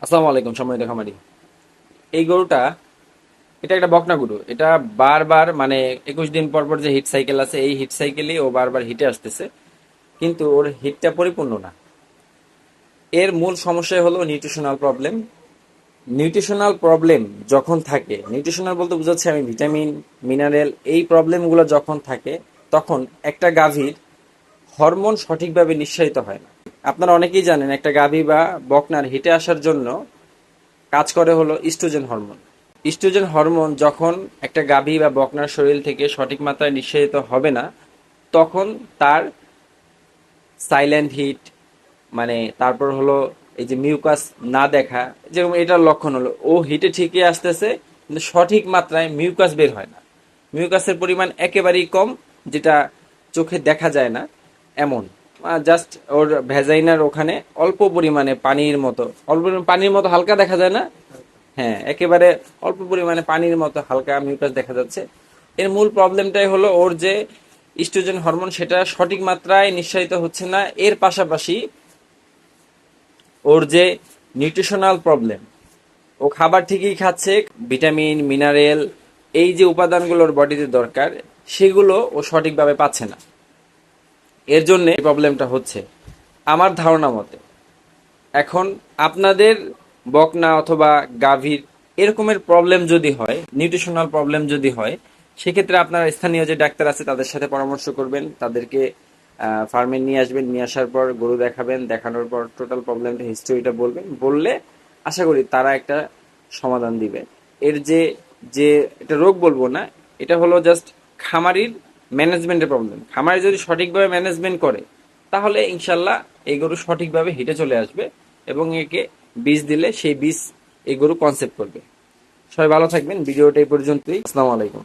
আসসালামু আলাইকুম সম্মানিত খামারি। এই গরুটা, এটা একটা বকনা গরু। এটা বারবার মানে 21 দিন পর পর যে হিট সাইকেল আছে, এই হিট সাইকেলই ও বারবার হিটে আসতেছে, কিন্তু ওর হিটটা পরিপূর্ণ না। এর মূল সমস্যা হলো নিউট্রিশনাল প্রবলেম। নিউট্রিশনাল প্রবলেম যখন থাকে, নিউট্রিশনাল বলতে বোঝাচ্ছি আমি ভিটামিন, মিনারেল, এই প্রবলেমগুলো যখন থাকে, তখন একটা গাভীর হরমোন সঠিকভাবে নিঃসারিত হয় না। আপনারা অনেকেই জানেন একটা গাভী বা বকনার হিটে আসার জন্য কাজ করে হলো ইস্ট্রোজেন হরমোন। ইস্ট্রোজেন হরমোন যখন একটা গাভী বা বকনার শরীর থেকে সঠিক মাত্রায় নিঃসারিত হবে না, তখন তার সাইলেন্ট হিট, মানে তারপর হলো এই যে মিউকাস না দেখা, যেরকম এটার লক্ষণ হলো ও হিটে ঠিকই আসতেছে, কিন্তু সঠিক মাত্রায় মিউকাস বের হয় না। মিউকাসের পরিমাণ একেবারেই কম, যেটা চোখে দেখা যায় না এমন। জাস্ট ওর ভ্যাজাইনার ওখানে অল্প পরিমাণে পানির মতো, অল্প পরিমাণে পানির মতো হালকা দেখা যায় না। হ্যাঁ, একেবারে অল্প পরিমাণে পানির মতো হালকা মিউকাস দেখা যাচ্ছে। এর মূল প্রবলেমটাই হলো ওর যে ইস্ট্রোজেন হরমোন, সেটা সঠিক মাত্রায় নিঃসারিত হচ্ছে না। এর পাশাপাশি ওর যে নিউট্রিশনাল প্রবলেম, ও খাবার ঠিকই খাচ্ছে, ভিটামিন, মিনারেল, এই যে উপাদানগুলোর বডিতে দরকার, সেগুলো ও সঠিকভাবে পাচ্ছে না। এর জন্য এই প্রবলেমটা হচ্ছে আমার ধারণা মতে। এখন আপনাদের বকনা অথবা গাভীর এরকমের প্রবলেম যদি হয়, নিউট্রিশনাল প্রবলেম যদি হয়, সেক্ষেত্রে আপনার স্থানীয় যে ডাক্তার আছে তাদের সাথে পরামর্শ করবেন, তাদেরকে ফার্মে নিয়ে আসবেন, নিয়ে আসার পর গরু দেখাবেন, দেখানোর পর টোটাল প্রবলেমটা হিস্টোরিটা বলবেন, বললে আশা করি তারা একটা সমাধান দিবে। এর যে যে এটা রোগ বলবো না, এটা হলো জাস্ট খামারির ম্যানেজমেন্টের প্রবলেম। খামারি যদি সঠিকভাবে ম্যানেজমেন্ট করে, তাহলে ইনশাল্লাহ এই গরু সঠিকভাবে হিটে চলে আসবে, এবং একে বীজ দিলে সেই বীজ এই গরু কনসেপ্ট করবে। সবাই ভালো থাকবেন। ভিডিওটা এই পর্যন্তই। আসসালামু আলাইকুম।